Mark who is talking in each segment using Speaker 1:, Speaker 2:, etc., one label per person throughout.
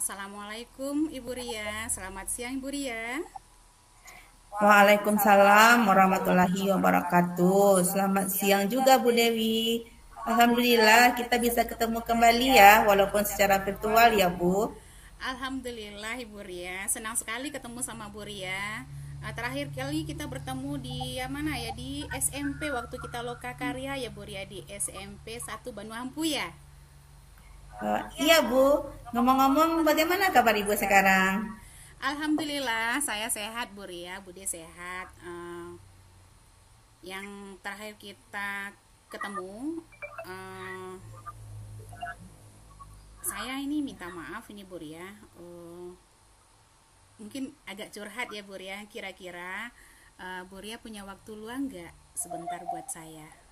Speaker 1: Assalamualaikum Ibu Ria, selamat siang Ibu Ria.
Speaker 2: Waalaikumsalam warahmatullahi wabarakatuh. Selamat siang juga Bu Dewi. Alhamdulillah kita bisa ketemu kembali ya, walaupun secara virtual ya Bu.
Speaker 1: Alhamdulillah Ibu Ria, senang sekali ketemu sama Bu Ria. Terakhir kali kita bertemu di mana ya, di SMP waktu kita loka karya ya Bu Ria, di SMP 1 Banuampu ya.
Speaker 2: Iya Bu, ngomong-ngomong bagaimana kabar Ibu sekarang?
Speaker 1: Alhamdulillah saya sehat Bu Ria, Bude sehat. Yang terakhir kita ketemu, eh, saya ini minta maaf ini Bu Ria. Mungkin agak curhat ya Bu Ria, kira-kira Bu Ria punya waktu luang nggak sebentar buat saya?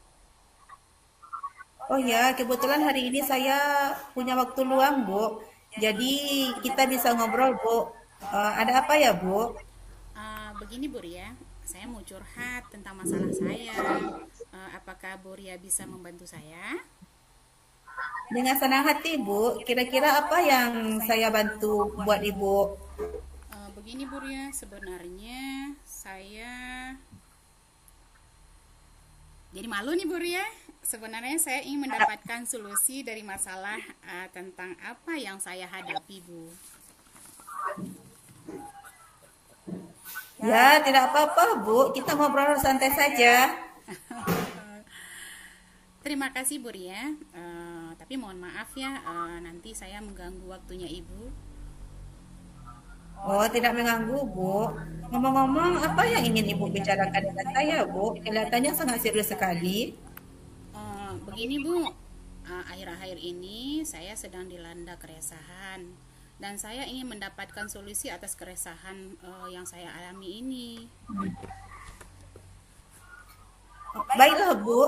Speaker 2: Oh ya, kebetulan hari ini saya punya waktu luang Bu. Jadi kita bisa ngobrol Bu. Ada apa ya Bu?
Speaker 1: Begini Bu Ria, saya mau curhat tentang masalah saya. Apakah Bu Ria bisa membantu saya?
Speaker 2: Dengan senang hati Bu, kira-kira apa yang saya bantu buat Ibu?
Speaker 1: Begini Bu Ria, sebenarnya saya jadi malu nih Bu Ria. Sebenarnya saya ingin mendapatkan solusi dari masalah tentang apa yang saya hadapi Bu.
Speaker 2: Ya, tidak apa-apa, Bu. Kita ngobrol santai saja.
Speaker 1: Terima kasih Bu Ria. Tapi mohon maaf ya, nanti saya mengganggu waktunya Ibu.
Speaker 2: Oh, tidak mengganggu, Bu. Ngomong-ngomong, apa yang ingin Ibu bicarakan dengan saya, Bu? Kelihatannya sangat serius sekali.
Speaker 1: Begini Bu, akhir-akhir ini saya sedang dilanda keresahan dan saya ingin mendapatkan solusi atas keresahan yang saya alami ini.
Speaker 2: Baiklah, Bu.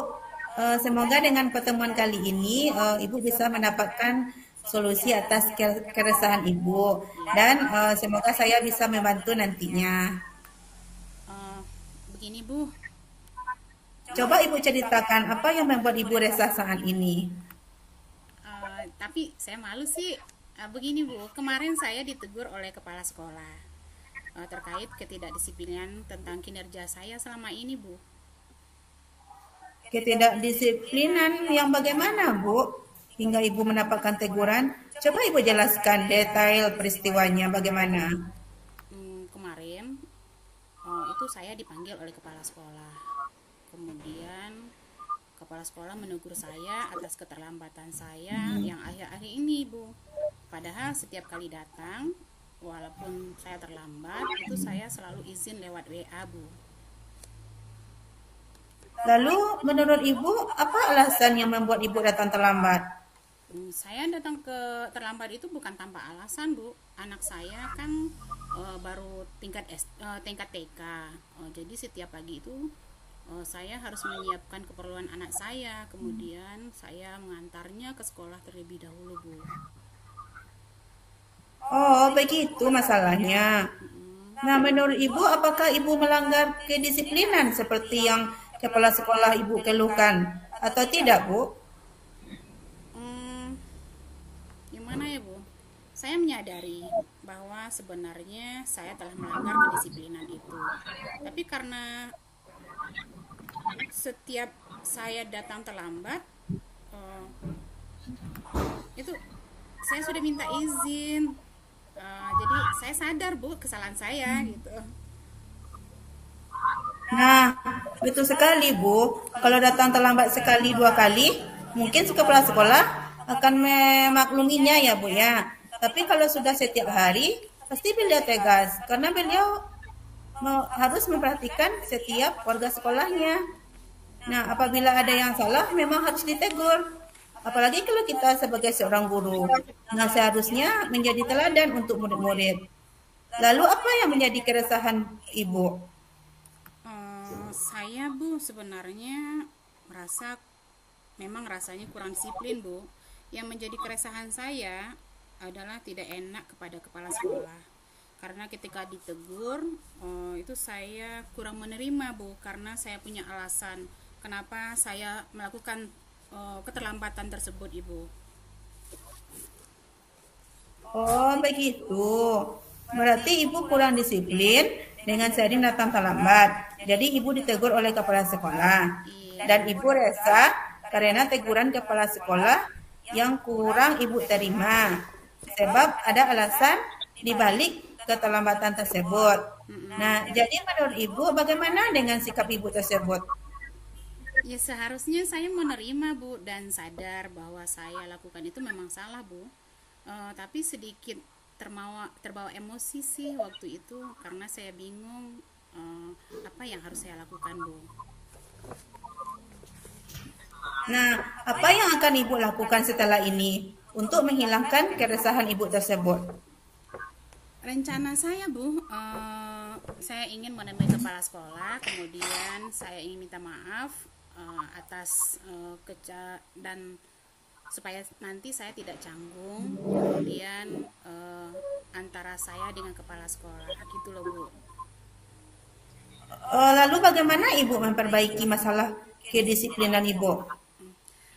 Speaker 2: Semoga dengan pertemuan kali ini, Ibu bisa mendapatkan solusi atas keresahan Ibu. Dan
Speaker 1: Ya,
Speaker 2: semoga saya bisa membantu nantinya.
Speaker 1: eh, begini Bu.
Speaker 2: Coba Ibu ceritakan apa yang membuat Ibu resah saat ini.
Speaker 1: Tapi saya malu sih. Begini Bu, kemarin saya ditegur oleh kepala sekolah terkait ketidakdisiplinan tentang kinerja saya selama ini Bu.
Speaker 2: Ketidakdisiplinan yang bagaimana, Bu? Hingga Ibu mendapatkan teguran. Coba Ibu jelaskan detail peristiwanya bagaimana.
Speaker 1: Kemarin itu saya dipanggil oleh kepala sekolah. Kemudian kepala sekolah menegur saya atas keterlambatan saya yang akhir-akhir ini Bu. Padahal setiap kali datang, walaupun saya terlambat, itu saya selalu izin lewat WA Bu.
Speaker 2: Lalu, menurut Ibu, apa alasan yang membuat Ibu datang terlambat?
Speaker 1: Saya datang ke terlambat itu bukan tanpa alasan Bu. Anak saya kan baru tingkat TK. Jadi setiap pagi itu saya harus menyiapkan keperluan anak saya. Kemudian saya mengantarnya ke sekolah terlebih dahulu Bu.
Speaker 2: Oh, begitu masalahnya. Nah, menurut Ibu, apakah Ibu melanggar kedisiplinan seperti yang kepala sekolah Ibu keluhkan? Atau tidak, Bu?
Speaker 1: Hmm, Gimana ya Bu? Saya menyadari bahwa sebenarnya saya telah melanggar kedisiplinan itu. Tapi karena setiap saya datang terlambat, eh, itu saya sudah minta izin. Jadi saya sadar Bu kesalahan saya gitu.
Speaker 2: Nah, betul sekali, Bu. Kalau datang terlambat sekali, dua kali, mungkin kepala sekolah akan memakluminya ya, Bu ya. Tapi kalau sudah setiap hari, pasti beliau tegas. Karena beliau harus memperhatikan setiap warga sekolahnya. Nah, apabila ada yang salah, memang harus ditegur. Apalagi kalau kita sebagai seorang guru. Nah, seharusnya menjadi teladan untuk murid-murid. Lalu apa yang menjadi keresahan Ibu?
Speaker 1: Saya Bu sebenarnya merasa memang rasanya kurang disiplin Bu. Yang menjadi keresahan saya adalah tidak enak kepada kepala sekolah. Karena ketika ditegur itu saya kurang menerima Bu, karena saya punya alasan kenapa saya melakukan keterlambatan tersebut Ibu.
Speaker 2: Oh, begitu. Berarti ibu kurang disiplin dengan sering datang terlambat. Jadi ibu ditegur oleh kepala sekolah. Dan
Speaker 1: Iya.
Speaker 2: ibu resah karena teguran kepala sekolah yang kurang ibu terima. Sebab ada alasan dibalik keterlambatan tersebut. Nah,
Speaker 1: Mm-mm.
Speaker 2: jadi menurut ibu bagaimana dengan sikap ibu tersebut?
Speaker 1: Ya seharusnya saya menerima Bu dan sadar bahwa saya lakukan itu memang salah Bu. Tapi sedikit terbawa emosi sih waktu itu karena saya bingung eh, apa yang harus saya lakukan Bu.
Speaker 2: Nah, apa yang akan ibu lakukan setelah ini untuk menghilangkan keresahan ibu tersebut?
Speaker 1: Rencana saya Bu, saya ingin menemui kepala sekolah, kemudian saya ingin minta maaf atas dan supaya nanti saya tidak canggung, kemudian antara saya dengan kepala sekolah, gitu loh Bu.
Speaker 2: Lalu bagaimana ibu memperbaiki masalah kedisiplinan ibu?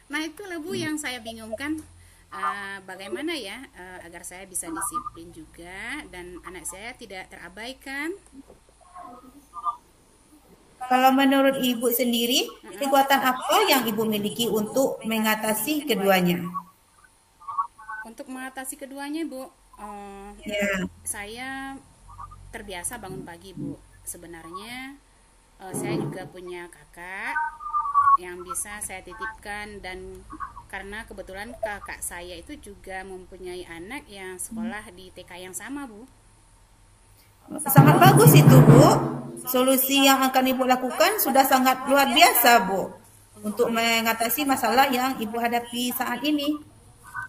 Speaker 1: Nah itulah Bu yang saya bingungkan. Bagaimana ya agar saya bisa disiplin juga dan anak saya tidak terabaikan.
Speaker 2: Kalau menurut ibu sendiri, kekuatan apa yang ibu miliki untuk mengatasi keduanya?
Speaker 1: Untuk mengatasi keduanya Bu,
Speaker 2: Ya,
Speaker 1: saya terbiasa bangun pagi Bu. Sebenarnya saya juga punya kakak yang bisa saya titipkan, dan karena kebetulan kakak saya itu juga mempunyai anak yang sekolah di TK yang sama Bu.
Speaker 2: sangat bagus itu, Bu. Solusi yang akan ibu lakukan sudah sangat luar biasa, Bu, untuk mengatasi masalah yang ibu hadapi saat ini.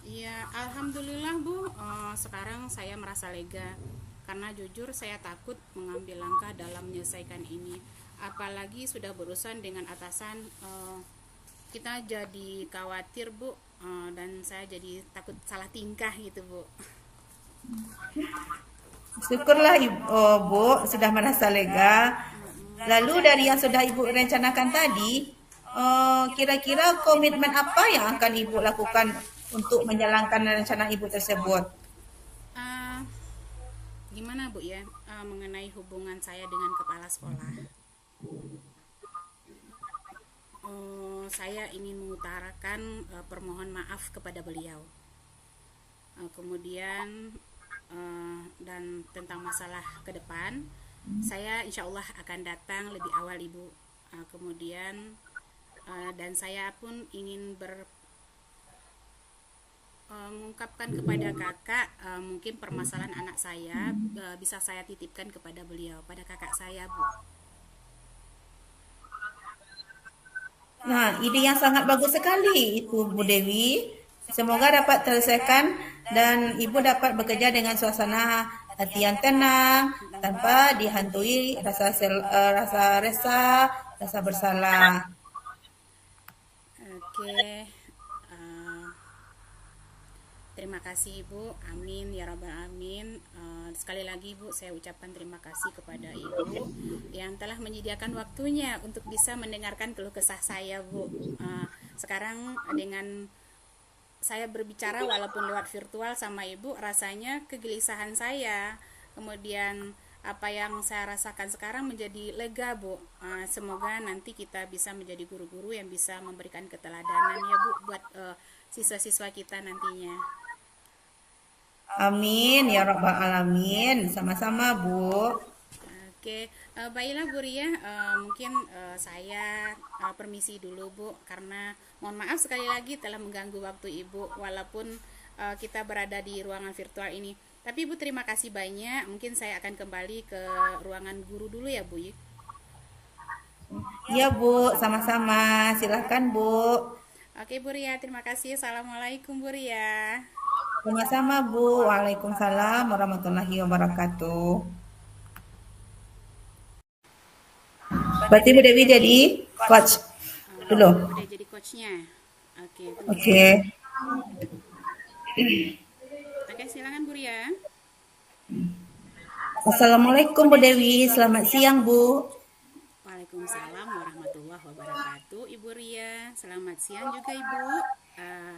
Speaker 1: Iya, alhamdulillah Bu. Sekarang saya merasa lega karena jujur saya takut mengambil langkah dalam menyelesaikan ini. Apalagi sudah berurusan dengan atasan, kita jadi khawatir Bu, dan saya jadi takut salah tingkah gitu Bu.
Speaker 2: Syukurlah ibu, oh, Bu, sudah merasa lega. Lalu dari yang sudah ibu rencanakan tadi, kira-kira komitmen apa yang akan ibu lakukan untuk menjalankan rencana ibu tersebut?
Speaker 1: Eh, Gimana Bu ya, mengenai hubungan saya dengan kepala sekolah? Saya ingin mengutarakan permohon maaf kepada beliau. Kemudian dan tentang masalah ke depan, saya insya Allah akan datang lebih awal Ibu. Kemudian dan saya pun ingin mengungkapkan kepada kakak, mungkin permasalahan anak saya bisa saya titipkan kepada beliau, pada kakak saya Bu.
Speaker 2: Nah, ide yang sangat bagus sekali itu Bu Dewi. Semoga dapat terselesaikan dan ibu dapat bekerja dengan suasana hati yang tenang tanpa dihantui rasa resah, rasa bersalah.
Speaker 1: Oke, uh, terima kasih Ibu, amin ya rabbal alamin. Sekali lagi Bu, saya ucapkan terima kasih kepada Ibu yang telah menyediakan waktunya untuk bisa mendengarkan keluh kesah saya Bu. Sekarang dengan saya berbicara walaupun lewat virtual sama Ibu, rasanya kegelisahan saya, kemudian apa yang saya rasakan sekarang menjadi lega Bu. Semoga nanti kita bisa menjadi guru-guru yang bisa memberikan keteladanan ya Bu buat siswa-siswa kita nantinya.
Speaker 2: Amin ya rabbal alamin. Sama-sama, Bu.
Speaker 1: Oke, baiklah Bu Ria, mungkin saya permisi dulu Bu, karena mohon maaf sekali lagi telah mengganggu waktu Ibu walaupun kita berada di ruangan virtual ini. Tapi Ibu terima kasih banyak, mungkin saya akan kembali ke ruangan guru dulu ya Bu.
Speaker 2: Iya, Bu. Sama-sama. Silakan, Bu.
Speaker 1: Oke Bu Ria, terima kasih. Assalamualaikum Bu Ria.
Speaker 2: Sama-sama, Bu. Waalaikumsalam warahmatullahi wabarakatuh. Berarti Bu Dewi jadi coach dulu.
Speaker 1: Udah jadi coachnya. Oke, tunggu.
Speaker 2: Oke.
Speaker 1: Oke, silakan Bu Ria.
Speaker 2: Assalamualaikum Bu Dewi. Selamat siang, Bu.
Speaker 1: Waalaikumsalam warahmatullahi wabarakatuh Ibu Ria. Selamat siang juga Ibu. Eh,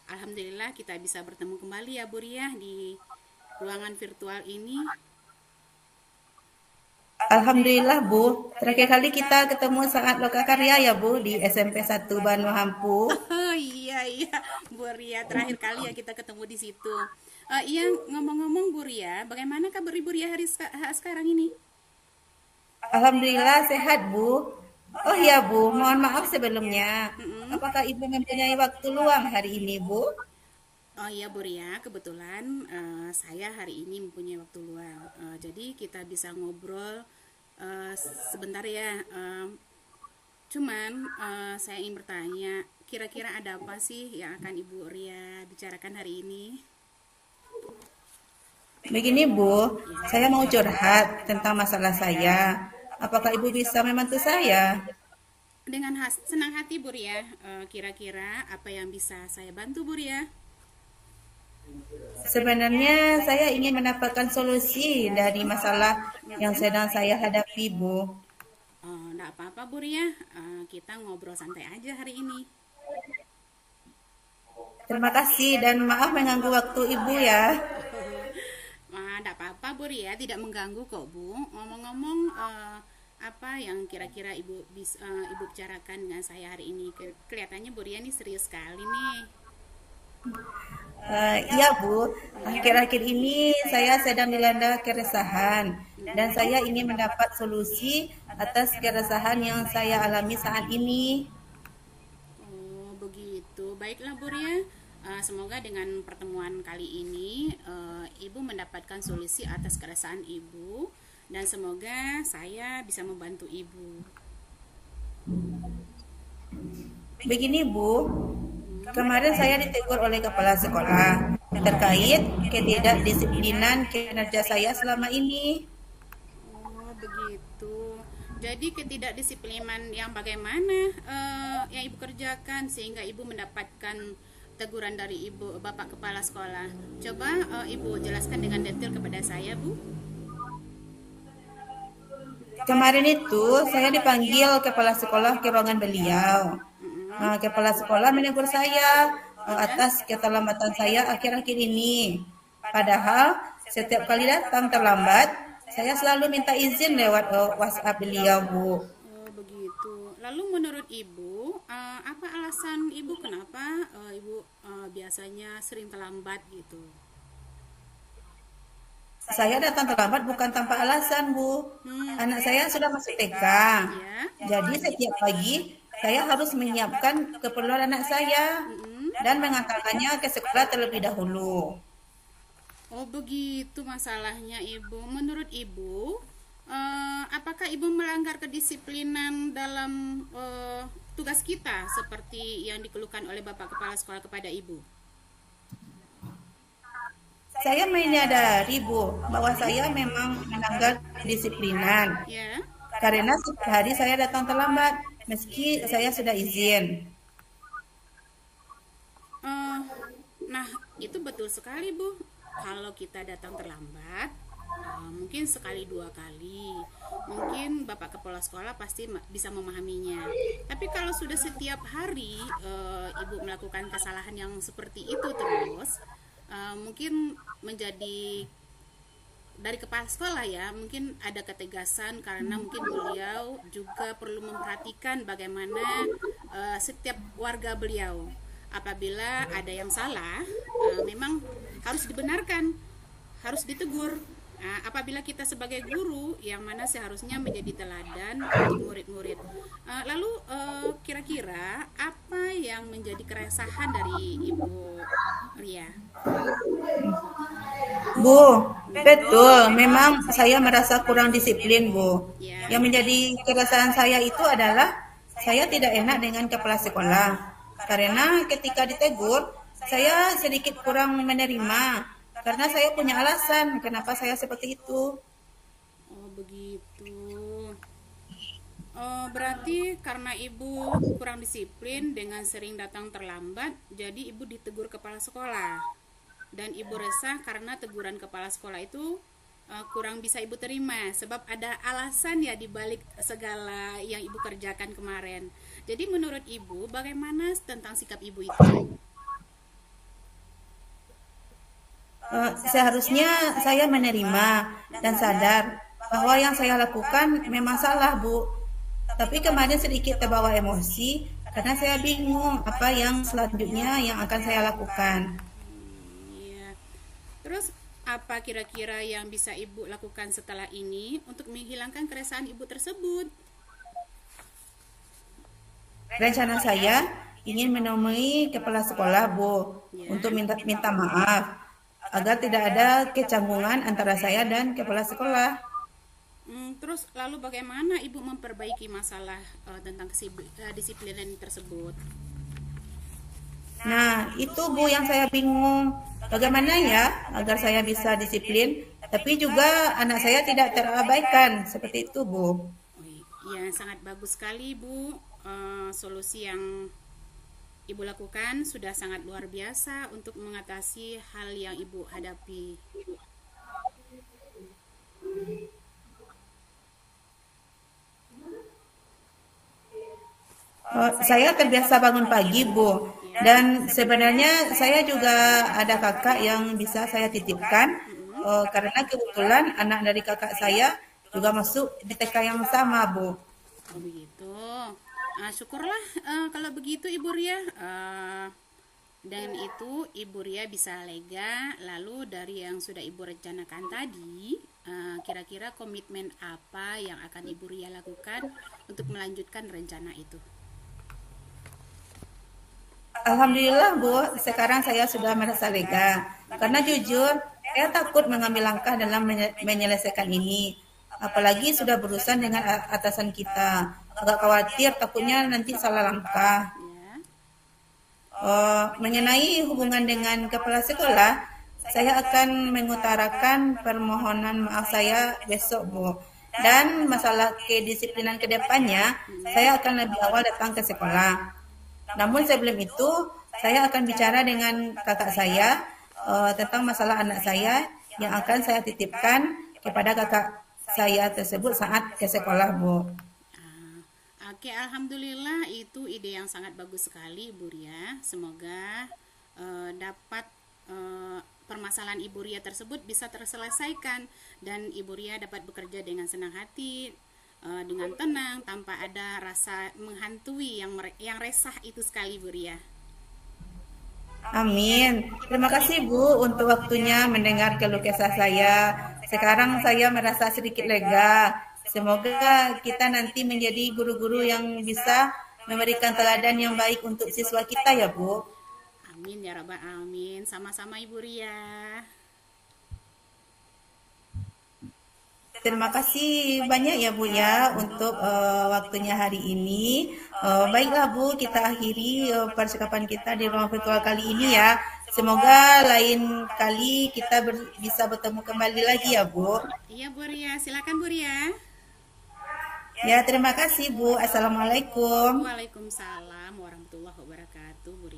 Speaker 1: alhamdulillah kita bisa bertemu kembali ya Bu Ria di ruangan virtual ini.
Speaker 2: Alhamdulillah Bu, terakhir kali kita ketemu saat lokakarya ya Bu di SMP 1 Banu Hampu.
Speaker 1: Oh iya iya Bu Ria, terakhir kali ya kita ketemu di situ. Iya, ngomong-ngomong Bu Ria, bagaimana kabar Ibu Ria sekarang ini?
Speaker 2: Alhamdulillah sehat Bu. Oh iya Bu, mohon maaf sebelumnya.
Speaker 1: Mm-mm.
Speaker 2: Apakah Ibu mempunyai waktu luang hari ini Bu?
Speaker 1: Oh iya Bu Ria, kebetulan saya hari ini mempunyai waktu luang. Jadi kita bisa ngobrol sebentar ya. Cuman saya ingin bertanya, kira-kira ada apa sih yang akan Ibu Ria bicarakan hari ini?
Speaker 2: Begini Bu, saya mau curhat tentang masalah saya. Apakah Ibu bisa membantu saya?
Speaker 1: Dengan senang hati Bu Ria, kira-kira apa yang bisa saya bantu Bu Ria?
Speaker 2: Sebenarnya saya ingin mendapatkan solusi dari masalah yang sedang saya hadapi Bu.
Speaker 1: Enggak apa-apa Bu Ria, kita ngobrol santai aja hari ini.
Speaker 2: Terima kasih dan maaf mengganggu waktu Ibu ya.
Speaker 1: Enggak apa-apa Bu Ria, tidak mengganggu kok Bu. Ngomong-ngomong, apa yang kira-kira Ibu bicarakan dengan saya hari ini? Kelihatannya Bu Ria ini serius sekali nih.
Speaker 2: Iya Bu, akhir-akhir ini saya sedang dilanda keresahan dan saya ingin mendapat solusi atas keresahan yang saya alami saat ini.
Speaker 1: Oh, begitu. Baiklah Bu Ria. Semoga dengan pertemuan kali ini Ibu mendapatkan solusi atas keresahan Ibu dan semoga saya bisa membantu Ibu.
Speaker 2: Begini Bu, kemarin saya ditegur oleh kepala sekolah terkait ketidakdisiplinan kinerja saya selama ini.
Speaker 1: Oh, begitu. Jadi ketidakdisiplinan yang bagaimana yang Ibu kerjakan sehingga Ibu mendapatkan teguran dari Ibu Bapak Kepala Sekolah? Coba Ibu jelaskan dengan detail kepada saya, Bu.
Speaker 2: Kemarin itu saya dipanggil kepala sekolah ke ruangan beliau. Kepala sekolah menegur saya atas keterlambatan saya akhir-akhir ini. Padahal setiap kali datang terlambat, saya selalu minta izin lewat WhatsApp beliau, Bu.
Speaker 1: Oh, begitu. Lalu menurut Ibu, apa alasan Ibu kenapa Ibu biasanya sering terlambat gitu?
Speaker 2: Saya datang terlambat bukan tanpa alasan, Bu. Anak saya sudah masuk TK.
Speaker 1: Ya.
Speaker 2: Jadi setiap pagi saya harus menyiapkan keperluan anak saya dan mengantarkannya ke sekolah terlebih dahulu.
Speaker 1: Oh, begitu masalahnya Ibu. Menurut Ibu, apakah Ibu melanggar kedisiplinan dalam tugas kita seperti yang dikeluhkan oleh Bapak Kepala Sekolah kepada Ibu?
Speaker 2: Saya menyadari, Bu, bahwa saya memang melanggar kedisiplinan.
Speaker 1: Ya.
Speaker 2: Karena setiap hari saya datang terlambat, meski saya sudah izin.
Speaker 1: Nah, itu betul sekali, Bu. Kalau kita datang terlambat, mungkin sekali dua kali, mungkin Bapak Kepala Sekolah pasti bisa memahaminya. Tapi kalau sudah setiap hari Ibu melakukan kesalahan yang seperti itu terus, mungkin menjadi dari kepala sekolah ya, mungkin ada ketegasan karena mungkin beliau juga perlu memperhatikan bagaimana setiap warga beliau. Apabila ada yang salah, memang harus dibenarkan, harus ditegur. Apabila kita sebagai guru yang mana seharusnya menjadi teladan untuk murid-murid. Lalu kira-kira apa yang menjadi keresahan dari Ibu Ria?
Speaker 2: Bu, betul, memang saya merasa kurang disiplin, Bu.
Speaker 1: Ya.
Speaker 2: Yang menjadi keresahan saya itu adalah saya tidak enak dengan kepala sekolah. Karena ketika ditegur, saya sedikit kurang menerima. Karena saya punya alasan kenapa saya seperti itu.
Speaker 1: Oh, begitu. Berarti karena Ibu kurang disiplin dengan sering datang terlambat, jadi Ibu ditegur kepala sekolah. Dan Ibu resah karena teguran kepala sekolah itu kurang bisa Ibu terima, sebab ada alasan ya di balik segala yang Ibu kerjakan kemarin. Jadi menurut Ibu, bagaimana tentang sikap Ibu itu?
Speaker 2: Seharusnya saya menerima dan sadar bahwa yang saya lakukan memang salah, Bu. Tapi kemarin sedikit terbawa emosi karena saya bingung apa yang selanjutnya yang akan saya lakukan.
Speaker 1: Iya. Terus apa kira-kira yang bisa Ibu lakukan setelah ini untuk menghilangkan keresahan Ibu tersebut?
Speaker 2: Rencana saya ingin menemui kepala sekolah, Bu,
Speaker 1: Ya.
Speaker 2: untuk minta maaf agar tidak ada kecanggungan antara saya dan kepala sekolah.
Speaker 1: Terus lalu bagaimana Ibu memperbaiki masalah tentang disiplinan tersebut?
Speaker 2: Nah, itu Bu yang saya bingung. Bagaimana ya agar saya bisa disiplin, tapi juga anak saya tidak terabaikan. Seperti itu, Bu.
Speaker 1: Ya, sangat bagus sekali Bu. Solusi yang Ibu lakukan sudah sangat luar biasa untuk mengatasi hal yang Ibu hadapi.
Speaker 2: Saya terbiasa bangun pagi, Bu. Dan sebenarnya saya juga ada kakak yang bisa saya titipkan. Karena kebetulan anak dari kakak saya juga masuk di TK yang sama, Bu.
Speaker 1: Oh begitu. Syukurlah kalau begitu Ibu Ria. Dan itu Ibu Ria bisa lega. Lalu dari yang sudah Ibu rencanakan tadi, kira-kira komitmen apa yang akan Ibu Ria lakukan untuk melanjutkan rencana itu?
Speaker 2: Alhamdulillah, Bu. Sekarang saya sudah merasa lega. Karena jujur, saya takut mengambil langkah dalam menyelesaikan ini. Apalagi sudah berurusan dengan atasan kita. Agak khawatir takutnya nanti salah langkah.
Speaker 1: Ya.
Speaker 2: Mengenai hubungan dengan kepala sekolah, saya akan mengutarakan permohonan maaf saya besok, Bu. Dan masalah kedisiplinan ke depannya, saya akan lebih awal datang ke sekolah. Namun sebelum itu, saya akan bicara dengan kakak saya tentang masalah anak saya yang akan saya titipkan kepada kakak saya tersebut saat ke sekolah, Bu.
Speaker 1: Oke, alhamdulillah itu ide yang sangat bagus sekali Ibu Ria. Semoga dapat permasalahan Ibu Ria tersebut bisa terselesaikan dan Ibu Ria dapat bekerja dengan senang hati, dengan tenang tanpa ada rasa menghantui yang resah itu sekali Bu Ria.
Speaker 2: Amin. Terima kasih Bu untuk waktunya mendengar keluh kesah saya. Sekarang saya merasa sedikit lega. Semoga kita nanti menjadi guru-guru yang bisa memberikan teladan yang baik untuk siswa kita ya Bu.
Speaker 1: Amin ya rabbal alamin. Sama-sama Ibu Ria.
Speaker 2: Terima kasih banyak ya Bu ya untuk waktunya hari ini. Baiklah Bu, kita akhiri percakapan kita di ruang virtual kali ini ya. Semoga lain kali kita bisa bertemu kembali lagi ya Bu.
Speaker 1: Iya Bu Ria, silakan Bu Ria.
Speaker 2: Ya, terima kasih Bu. Assalamualaikum.
Speaker 1: Waalaikumsalam warahmatullahi wabarakatuh Bu Ria.